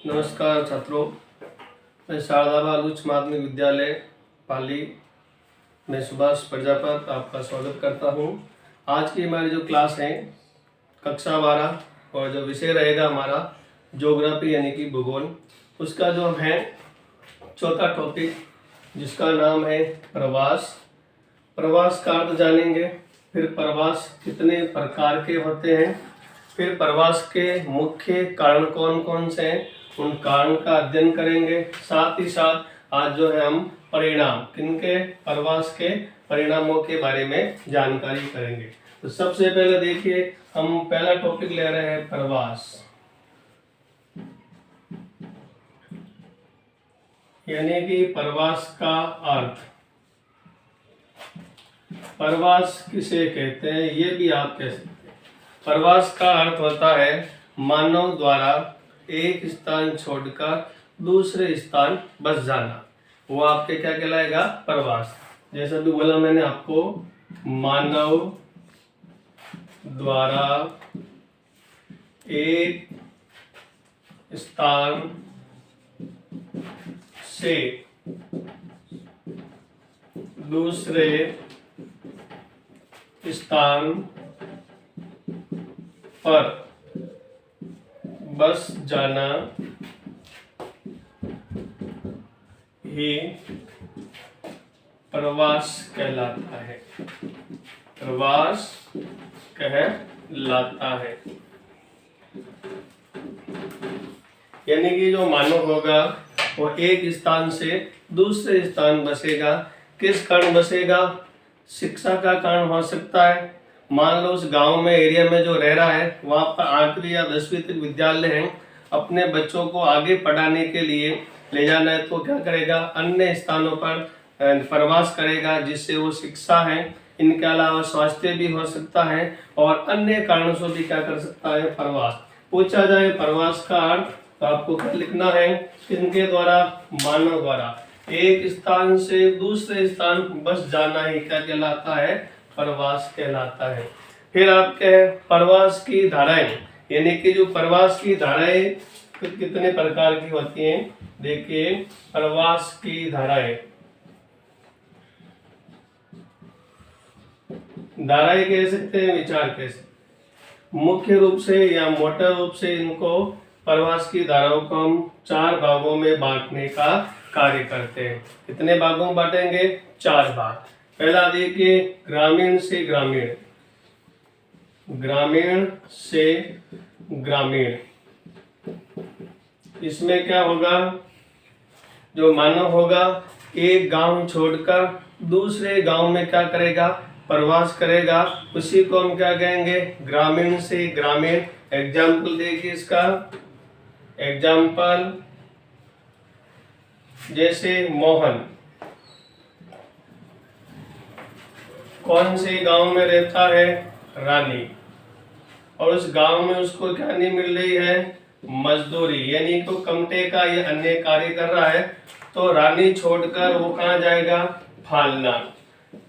नमस्कार छात्रों, मैं शारदा बाल उच्च माध्यमिक विद्यालय पाली में सुभाष प्रजापत आपका स्वागत करता हूं। आज की हमारी जो क्लास है कक्षा 12 और जो विषय रहेगा हमारा ज्योग्राफी यानी कि भूगोल, उसका जो है चौथा टॉपिक जिसका नाम है प्रवास। प्रवास का अर्थ जानेंगे, फिर प्रवास कितने प्रकार के होते हैं, फिर प्रवास के मुख्य कारण कौन कौन से हैं उन कारण का अध्ययन करेंगे। साथ ही साथ आज जो है हम परिणाम किनके प्रवास के परिणामों के बारे में जानकारी करेंगे। तो सबसे पहले देखिए, हम पहला टॉपिक ले रहे हैं प्रवास, यानी कि प्रवास का अर्थ। प्रवास किसे कहते हैं ये भी आप कह सकते हैं। प्रवास का अर्थ होता है मानव द्वारा एक स्थान छोड़कर दूसरे स्थान बस जाना, वो आपके क्या कहलाएगा, प्रवास। जैसा भी बोला मैंने आपको, मानव द्वारा एक स्थान से दूसरे स्थान पर बस जाना ही प्रवास कहलाता है। प्रवास कहलाता है, यानी कि जो मानव होगा वो एक स्थान से दूसरे स्थान बसेगा। किस कारण बसेगा? शिक्षा का कारण हो सकता है। मान लो उस गांव में, एरिया में जो रह रहा है वहां पर 8वीं या 10वीं तक विद्यालय है, अपने बच्चों को आगे पढ़ाने के लिए ले जाना है तो क्या करेगा, अन्य स्थानों पर प्रवास करेगा, जिससे वो शिक्षा है, इनके अलावा स्वास्थ्य भी हो सकता है और अन्य कारणों से भी क्या कर सकता है, प्रवास। पूछा जाए प्रवास का अर्थ तो आपको क्या लिखना है, किनके द्वारा, मानव द्वारा एक स्थान से दूसरे स्थान बस जाना ही क्या कहलाता है, प्रवास कहलाता है। फिर आपके प्रवास की धाराएं, यानी कि जो प्रवास की धाराएं कितने प्रकार की होती हैं। देखिए, प्रवास की धाराएं कह सकते हैं, विचार कह सकते हैं। मुख्य रूप से या मोटे रूप से इनको प्रवास की धाराओं को हम 4 भागों में बांटने का कार्य करते हैं। कितने भागों में बांटेंगे? 4 भाग। पहला देखिए, ग्रामीण से ग्रामीण, ग्रामीण से ग्रामीण। इसमें क्या होगा, जो मानव होगा एक गांव छोड़कर दूसरे गांव में क्या करेगा, प्रवास करेगा, उसी को हम क्या कहेंगे, ग्रामीण से ग्रामीण। एग्जाम्पल देखिए इसका, एग्जाम्पल जैसे मोहन कौन से गांव में रहता है, रानी, और उस गांव में उसको क्या नहीं मिल रही है, मजदूरी, यानी तो कमटे का ये अन्य कार्य कर रहा है, तो रानी छोड़कर वो कहाँ जाएगा, फालना।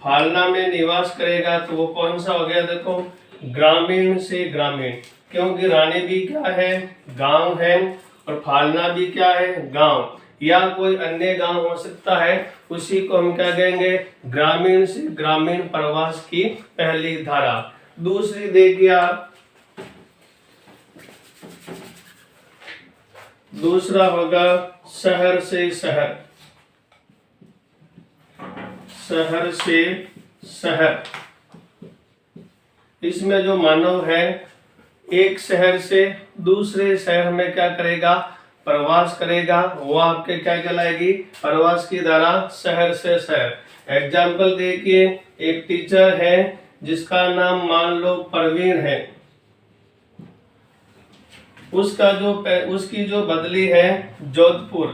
फालना में निवास करेगा, तो वो कौन सा हो गया, देखो, ग्रामीण से ग्रामीण, क्योंकि रानी भी क्या है, गांव है, और फालना भी क्या है, गांव, या कोई अन्य गांव हो सकता है, उसी को हम क्या कहेंगे, ग्रामीण से ग्रामीण प्रवास की पहली धारा। दूसरी देखिए आप, दूसरा होगा शहर से शहर, शहर से शहर। इसमें जो मानव है एक शहर से दूसरे शहर में क्या करेगा, प्रवास करेगा, वो आपके क्या कहलाएगी, प्रवास की धारा शहर से शहर। एग्जाम्पल देखिए, एक टीचर है जिसका नाम मान लो प्रवीण है, उसकी जो बदली है जोधपुर।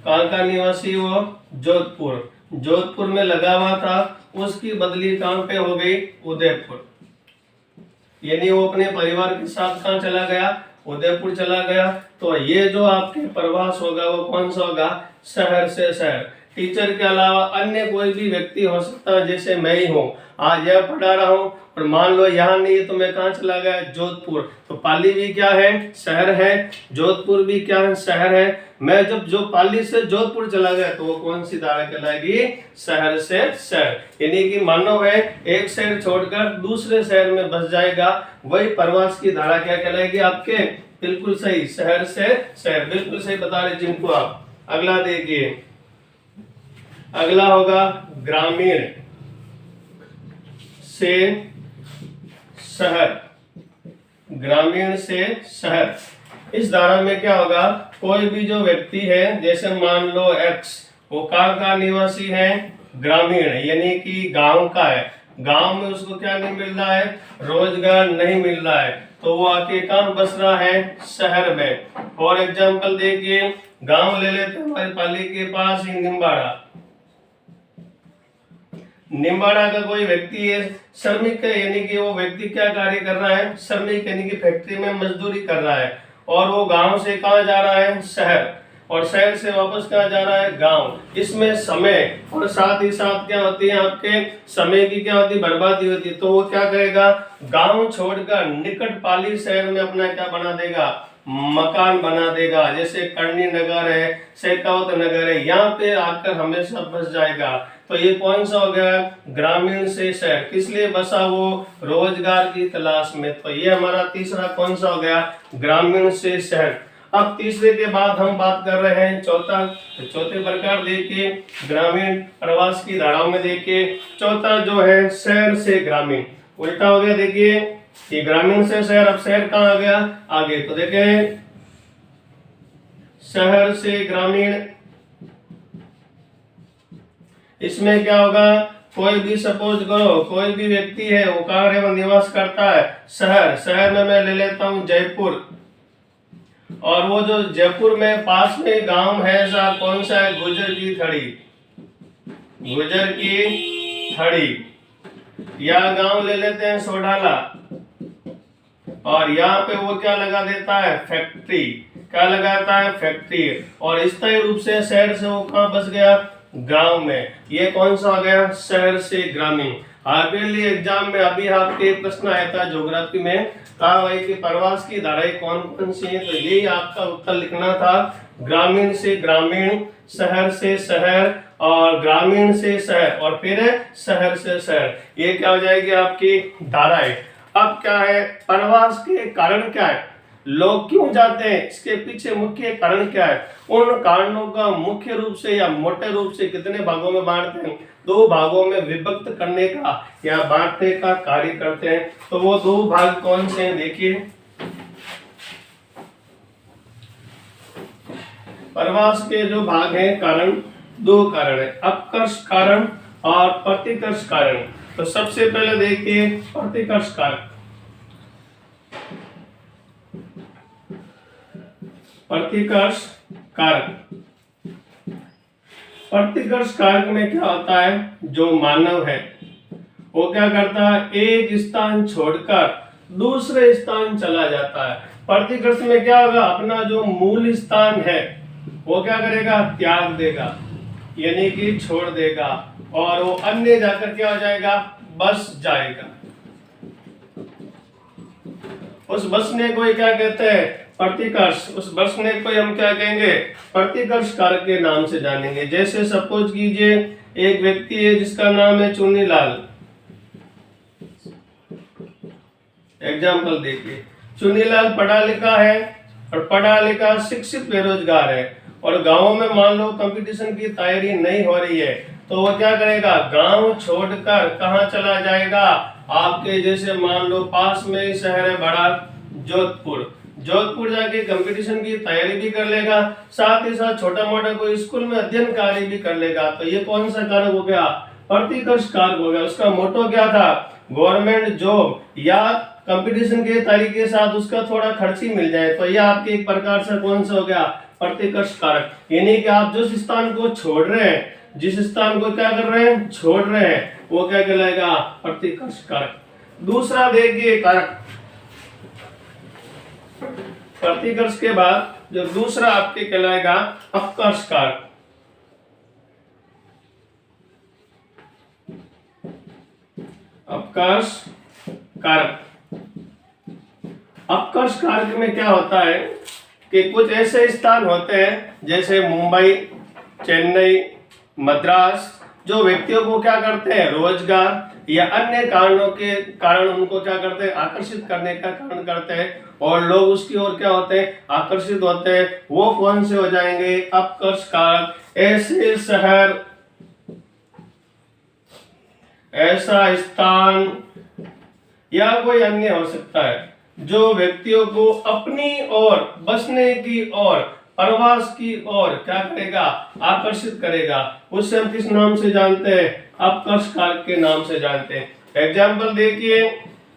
कहाँ का निवासी वो, जोधपुर, जोधपुर में लगा हुआ था, उसकी बदली कहाँ पे हो गई, उदयपुर, यानी वो अपने परिवार के साथ कहाँ चला गया, उदयपुर चला गया। तो ये जो आपके प्रवास होगा वो कौन सा होगा, शहर से शहर। टीचर के अलावा अन्य कोई भी व्यक्ति हो सकता है, जैसे मैं ही हूँ, आज यह पढ़ा रहा हूँ और मान लो यहाँ नहीं है तो मैं कहाँ चला गया, जोधपुर। तो पाली भी क्या है, शहर है, जोधपुर भी क्या है, शहर है। मैं जब जो पाली से जोधपुर चला गया तो वो कौन सी धारा कहलाएगी, शहर से शहर। यानी कि मानो है एक शहर छोड़कर दूसरे शहर में बस जाएगा, वही प्रवास की धारा क्या कहलाएगी आपके, बिल्कुल सही, शहर से शहर, बिल्कुल सही बता रहे जिनको आप। अगला देखिए, अगला होगा ग्रामीण से शहर, ग्रामीण से शहर। इस धारा में क्या होगा, कोई भी जो व्यक्ति है, जैसे मान लो एक्स, वो कहाँ का निवासी है, ग्रामीण, यानी कि गांव का है, गांव में उसको क्या नहीं मिल रहा है, रोजगार नहीं मिल रहा है, तो वो आके कहाँ बस रहा है, शहर में। फॉर एग्जाम्पल देखिए, गांव ले लेते हैं हमारे पाली के पास ही निम्बाड़ा, निम्बाड़ा का कोई व्यक्ति है, श्रमिक है, यानी कि वो व्यक्ति क्या कार्य कर रहा है, श्रमिक, यानी कि फैक्ट्री में मजदूरी कर रहा है, और वो गांव से कहाँ जा रहा है, शहर, और शहर से वापस कहाँ जा रहा है, गांव। इसमें समय और साथ ही साथ क्या होती है, आपके समय की क्या होती है, बर्बादी होती है। तो वो क्या करेगा, गांव छोड़कर निकट पाली शहर में अपना क्या बना देगा, मकान बना देगा, जैसे करणी नगर है, शेखावत नगर है, यहाँ पे आकर हमेशा बस जाएगा। तो ये कौन सा हो गया, ग्रामीण से शहर। किस लिए बसा, वो रोजगार की तलाश में। तो ये हमारा तीसरा कौन सा हो गया, ग्रामीण से शहर। अब तीसरे के बाद हम बात कर रहे हैं चौथा। तो चौथे प्रकार देखिए, ग्रामीण प्रवास की धाराओं में देखिए, चौथा जो है शहर से ग्रामीण, उल्टा हो गया। देखिए ये ग्रामीण से शहर, अब शहर कहाँ आ गया, आगे। तो देखें शहर से ग्रामीण, इसमें क्या होगा, कोई भी सपोज करो कोई भी व्यक्ति है, वो कहाँ निवास करता है, शहर, शहर में मैं ले लेता हूँ जयपुर, और वो जो जयपुर में पास में गांव है ऐसा कौन सा है, गुजर की थड़ी, गुजर की थड़ी, या गांव ले लेते हैं सोडाला, और यहाँ पे वो क्या लगा देता है, फैक्ट्री, क्या लगाता है, फैक्ट्री। और स्थायी रूप से शहर से वो कहाँ बस गया, गांव में। ये कौन सा आ गया, शहर से ग्रामीण। हार्डली एग्जाम में अभी आपके प्रश्न आया था ज्योग्राफी में, कहा भाई कि प्रवास की धाराएं कौन कौन सी है, तो यही आपका उत्तर लिखना था, ग्रामीण से ग्रामीण, शहर से शहर, और ग्रामीण से शहर, और फिर शहर से शहर। ये क्या हो जाएगी आपकी धाराएं। अब क्या है, प्रवास के कारण क्या है, लोग क्यों जाते हैं, इसके पीछे मुख्य कारण क्या है। उन कारणों का मुख्य रूप से या मोटे रूप से कितने भागों में बांटते हैं, दो भागों में विभक्त करने का या बांटने का कार्य करते हैं। तो वो दो भाग कौन से हैं, देखिए प्रवास के जो भाग हैं, कारण, दो कारण है, अपकर्ष कारण और प्रतिकर्ष कारण। तो सबसे पहले देखिए प्रतिकर्ष कारण। प्रतिकर्ष कारक, प्रतिकर्ष कारक में क्या होता है, जो मानव है वो क्या करता है, एक स्थान छोड़कर दूसरे स्थान चला जाता है। प्रतिकर्ष में क्या होगा, अपना जो मूल स्थान है वो क्या करेगा, त्याग देगा, यानी कि छोड़ देगा, और वो अन्य जाकर क्या हो जाएगा, बस जाएगा। उस बसने को ही क्या कहते हैं, प्रतिकर्ष। उस बसने को हम क्या कहेंगे, प्रतिकर्ष कारक के नाम से जानेंगे। जैसे सपोज कीजिए एक व्यक्ति है जिसका नाम है चुन्नीलाल, एग्जाम्पल देखिए, चुन्नीलाल पढ़ा लिखा है, और पढ़ा लिखा शिक्षित बेरोजगार है, और गांव में मान लो कंपटीशन की तैयारी नहीं हो रही है, तो वो क्या करेगा, गांव छोड़कर कहाँ चला जाएगा, आपके जैसे मान लो पास में ही शहर है बड़ा जोधपुर, जोधपुर जाके कंपटीशन की तैयारी भी कर लेगा, साथ ही साथ छोटा मोटा कोई स्कूल में अध्ययन कार्य भी कर लेगा। तो ये कौन सा कारक हो गया, प्रतिकर्ष कारक हो गया। उसका मोटो क्या था, गवर्नमेंट जॉब या कंपटीशन के तैयारी के साथ उसका थोड़ा खर्च ही मिल जाए। तो यह आपके एक प्रकार से कौन सा हो गया, प्रतिकर्ष कारक। यानी कि आप जिस स्थान को छोड़ रहे हैं, जिस स्थान को क्या कर रहे हैं, छोड़ रहे हैं, वो क्या कहलाएगा, प्रतिकर्ष कारक। दूसरा देखिए कारक, प्रतिकर्ष के बाद जो दूसरा आपके कहलाएगा अपकर्ष कारक। अपकर्ष कारक। अपकर्ष कारक में क्या होता है कि कुछ ऐसे स्थान होते हैं जैसे मुंबई, चेन्नई, मद्रास, जो व्यक्तियों को क्या करते हैं, रोजगार या अन्य कारणों के कारण उनको क्या करते हैं, आकर्षित करने का कारण करते हैं, और लोग उसकी ओर क्या होते हैं, आकर्षित होते हैं। वो कौन से हो जाएंगे, अपकर्ष कारक। ऐसे शहर, ऐसा स्थान या कोई अन्य हो सकता है जो व्यक्तियों को अपनी ओर बसने की ओर, प्रवास की ओर क्या करेगा, आकर्षित करेगा। उससे हम किस नाम से जानते हैं, अपकर्ष कारक के नाम से जानते हैं। एग्जाम्पल देखिए,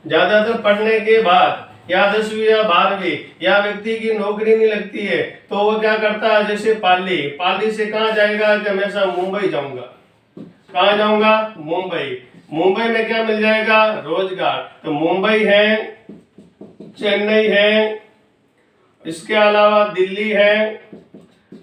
ज्यादातर पढ़ने के बाद या 10वीं या 12वीं या व्यक्ति की नौकरी नहीं लगती है तो वो क्या करता है, जैसे पाली से कहाँ जाएगा कि हमेशा मुंबई जाऊंगा। कहाँ जाऊंगा, मुंबई। मुंबई में क्या मिल जाएगा, रोजगार। तो मुंबई है, चेन्नई है, इसके अलावा दिल्ली है,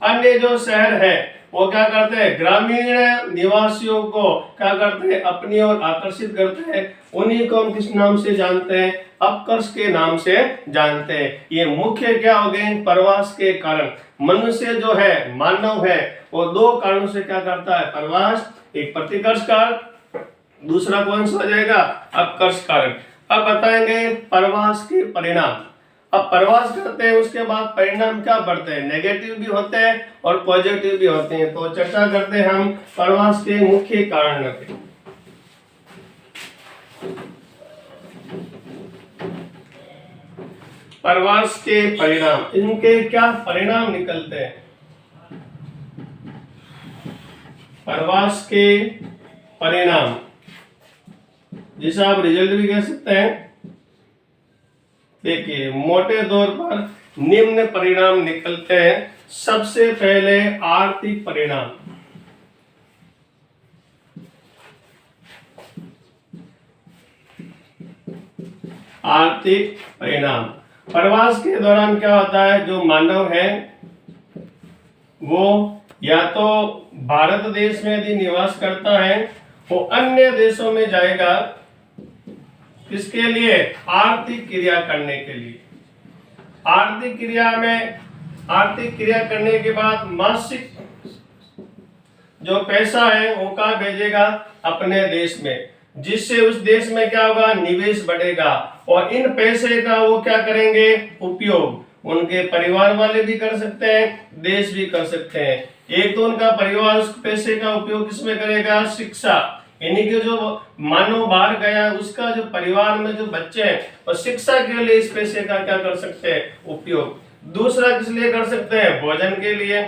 अन्य जो शहर है वो क्या करते हैं, ग्रामीण निवासियों को क्या करते हैं, अपनी ओर आकर्षित करते हैं। उन्हीं को हम किस नाम से जानते हैं, अपकर्ष के नाम से जानते हैं। ये मुख्य क्या हो गए, प्रवास के कारण। मनुष्य जो है, मानव है, वो दो कारणों से क्या करता है, प्रवास। एक प्रतिकर्ष कारक, दूसरा कौन सा हो जाएगा, अपकर्ष कारक। अब बताएंगे प्रवास के परिणाम। अब प्रवास करते हैं उसके बाद परिणाम क्या बढ़ते हैं, नेगेटिव भी होते हैं और पॉजिटिव भी होते हैं। तो चर्चा करते हैं हम प्रवास के मुख्य कारण पे। प्रवास के परिणाम, इनके क्या परिणाम निकलते हैं। प्रवास के परिणाम, जिसे आप रिजल्ट भी कह सकते हैं। देखिए, मोटे तौर पर निम्न परिणाम निकलते हैं। सबसे पहले आर्थिक परिणाम। आर्थिक परिणाम, प्रवास के दौरान क्या होता है, जो मानव है वो या तो भारत देश में यदि निवास करता है वो अन्य देशों में जाएगा, किसके लिए, आर्थिक क्रिया करने के लिए। आर्थिक क्रिया करने के बाद मासिक जो पैसा है वो कहाँ भेजेगा, अपने देश में, जिससे उस देश में क्या होगा, निवेश बढ़ेगा। और इन पैसे का वो क्या करेंगे, उपयोग उनके परिवार वाले भी कर सकते हैं, देश भी कर सकते हैं। एक तो उनका परिवार उस पैसे का उपयोग किसमें करेगा, शिक्षा, यानी कि जो मानव बाहर गया उसका जो परिवार में जो बच्चे हैं और शिक्षा के लिए इस पैसे का क्या कर सकते हैं, उपयोग। दूसरा किस लिए कर सकते हैं, भोजन के लिए।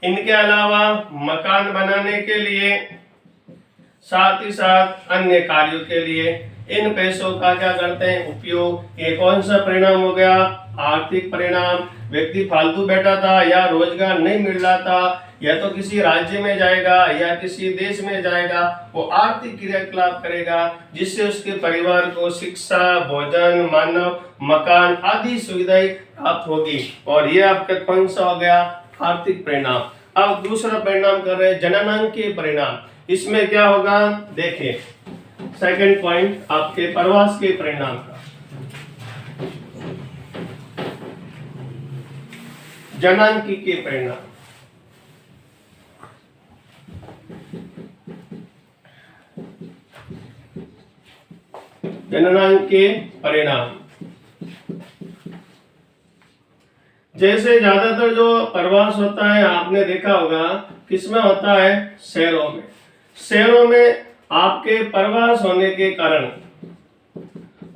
इनके अलावा मकान बनाने के लिए, साथ ही साथ अन्य कार्यों के लिए इन पैसों का क्या करते हैं, उपयोग। ये कौन सा परिणाम हो गया, आर्थिक परिणाम। व्यक्ति फालतू बैठा था या रोजगार नहीं मिल रहा था, या तो किसी राज्य में जाएगा या किसी देश में जाएगा, वो आर्थिक क्रियाकलाप करेगा जिससे उसके परिवार को शिक्षा, भोजन, मानव, मकान आदि सुविधाएं प्राप्त होगी। और ये आपका कौन सा हो गया, आर्थिक परिणाम। अब दूसरा परिणाम कर रहे हैं जननांकीय परिणाम। इसमें क्या होगा, देखिए सेकंड पॉइंट आपके प्रवास के परिणाम का, जननांकीय परिणाम। जननांकीय परिणाम, जैसे ज्यादातर जो प्रवास होता है आपने देखा होगा किसमें होता है, शहरों में। शहरों में आपके प्रवास होने के कारण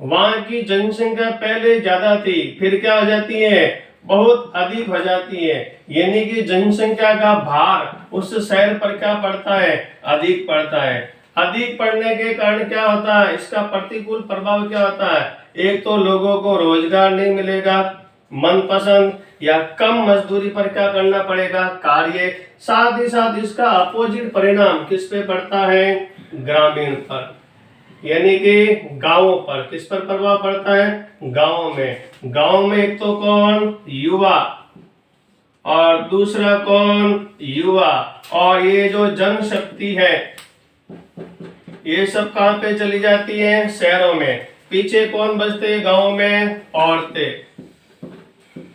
वहां की जनसंख्या पहले ज्यादा थी, फिर क्या हो जाती है, बहुत अधिक हो जाती है। यानी कि जनसंख्या का भार उस शहर पर क्या पड़ता है, अधिक पड़ता है। अधिक पड़ने के कारण क्या होता है, इसका प्रतिकूल प्रभाव क्या होता है, एक तो लोगों को रोजगार नहीं मिलेगा, मनपसंद या कम मजदूरी पर क्या करना पड़ेगा, कार्य। साथ ही साथ इसका अपोजिट परिणाम किस पे पड़ता है, ग्रामीण पर, यानी कि गांवों पर। किस पर प्रभाव पड़ता है, गांवों में। गांव में एक तो कौन, युवा, और दूसरा कौन, युवा। और ये जो जनशक्ति है ये सब कहाँ पे चली जाती है? शहरों में। पीछे कौन बचते हैं गाँव में? औरतें।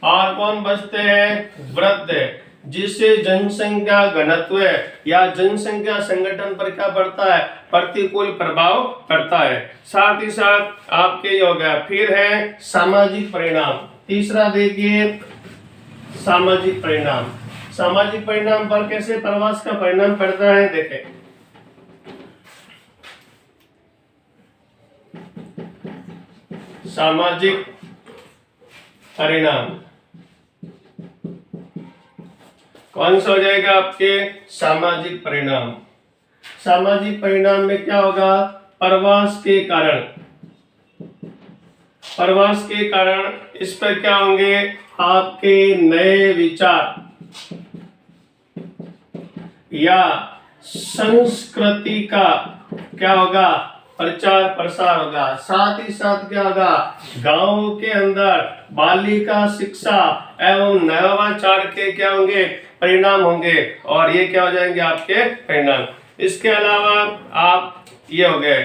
और कौन बचते हैं? वृद्ध। जिससे जनसंख्या घनत्व या जनसंख्या संगठन पर क्या पड़ता है? प्रतिकूल प्रभाव पड़ता है। साथ ही साथ आपके ये हो गया। फिर है सामाजिक परिणाम। तीसरा देखिए सामाजिक परिणाम। सामाजिक परिणाम पर कैसे प्रवास का परिणाम पड़ता है देखें। सामाजिक परिणाम कौन सा हो जाएगा आपके? सामाजिक परिणाम। सामाजिक परिणाम में क्या होगा? प्रवास के कारण। प्रवास के कारण इस पर क्या होंगे? आपके नए विचार या संस्कृति का क्या होगा? प्रचार प्रसार होगा। साथ ही साथ क्या होगा? गांव के अंदर बालिका शिक्षा एवं नवाचार के क्या होंगे? परिणाम होंगे। और ये क्या हो जाएंगे आपके परिणाम। इसके अलावा आप ये हो गए।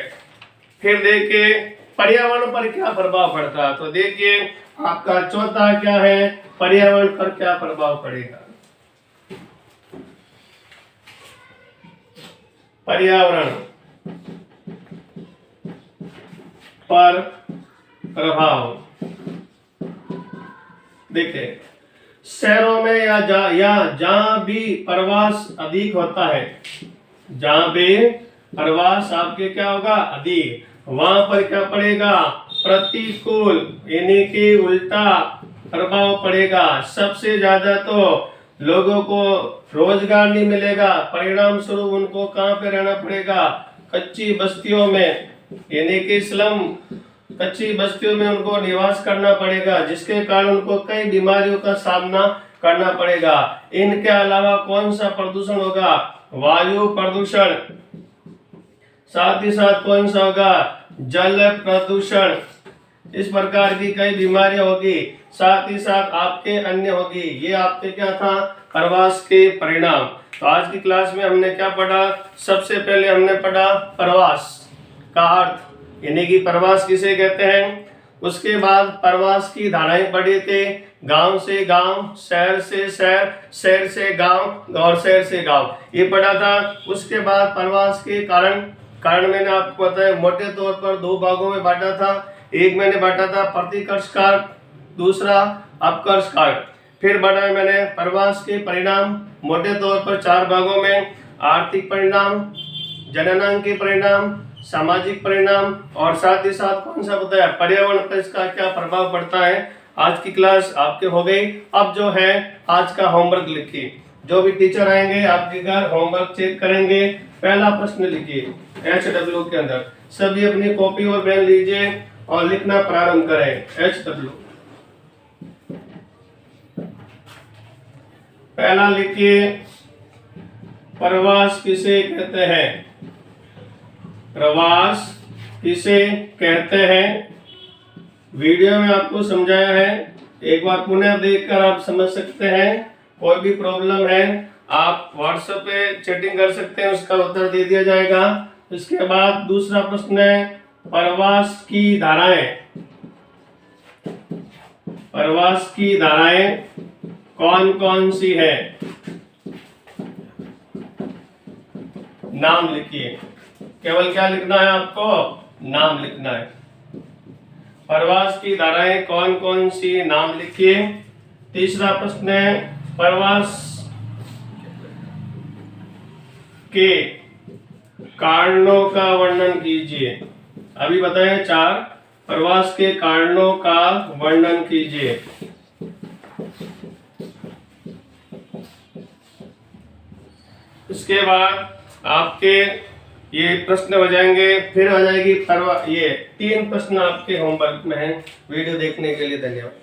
फिर देखिए पर्यावरण पर क्या प्रभाव पड़ता है। तो देखिए आपका चौथा क्या है? पर्यावरण पर क्या प्रभाव पड़ेगा? पर्यावरण पर प्रभाव देखिए शहरों में या जहां भी प्रवास अधिक होता है, जहां भी प्रवास आपके क्या होगा? अधिक, वहां पर क्या पड़ेगा? प्रतिकूल यानी कि उल्टा प्रभाव पड़ेगा। सबसे ज्यादा तो लोगों को रोजगार नहीं मिलेगा। परिणाम स्वरूप उनको कहां पे रहना पड़ेगा? कच्ची बस्तियों में यानी कि स्लम, कच्ची बस्तियों में उनको निवास करना पड़ेगा, जिसके कारण उनको कई बीमारियों का सामना करना पड़ेगा। इनके अलावा कौन सा प्रदूषण होगा? वायु प्रदूषण। साथ ही साथ कौन सा होगा? जल प्रदूषण। इस प्रकार की कई बीमारियां होगी। साथ ही साथ आपके अन्य होगी। ये आपके क्या था? प्रवास के परिणाम। तो आज की क्लास में हमने क्या पढ़ा? सबसे पहले हमने पढ़ा प्रवास का अर्थ यानी कि प्रवास किसे कहते हैं। उसके बाद प्रवास की धाराएं पढ़े थे। गांव से गांव, शहर से शहर, शहर से गांव और शहर से गांव, ये पढ़ा था। उसके बाद प्रवास के कारण मैंने आपको बताया मोटे तौर पर दो भागों में बांटा था। एक मैंने बांटा था प्रतिकर्ष कारक, दूसरा अपकर्ष कारक। फिर बांटा मैंने प्रवास के परिणाम मोटे तौर पर चार भागों में। आर्थिक परिणाम, जननांग के परिणाम, सामाजिक परिणाम और साथ ही साथ कौन सा बताया? पर्यावरण पर इसका क्या प्रभाव पड़ता है। आज की क्लास आपके हो गई। अब जो है आज का होमवर्क लिखिए। जो भी टीचर आएंगे आपके घर होमवर्क चेक करेंगे। पहला प्रश्न लिखिए HW के अंदर। सभी अपनी कॉपी और पेन लीजिए और लिखना प्रारंभ करें। HW पहला लिखिए, प्रवास किसे कहते हैं? प्रवास किसे कहते हैं? वीडियो में आपको समझाया है, एक बार पुनः देखकर आप समझ सकते हैं। कोई भी प्रॉब्लम है आप व्हाट्सएप पे चैटिंग कर सकते हैं, उसका उत्तर दे दिया जाएगा। इसके बाद दूसरा प्रश्न है प्रवास की धाराएं। प्रवास की धाराएं कौन कौन सी है? नाम लिखिए। केवल क्या लिखना है आपको? नाम लिखना है। प्रवास की धाराएं कौन कौन सी? नाम लिखिए। तीसरा प्रश्न है प्रवास के कारणों का वर्णन कीजिए। अभी बताया चार, प्रवास के कारणों का वर्णन कीजिए। इसके बाद आपके ये प्रश्न हो जाएंगे, फिर हो जाएगी ये 3 प्रश्न आपके होमवर्क में हैं। वीडियो देखने के लिए धन्यवाद।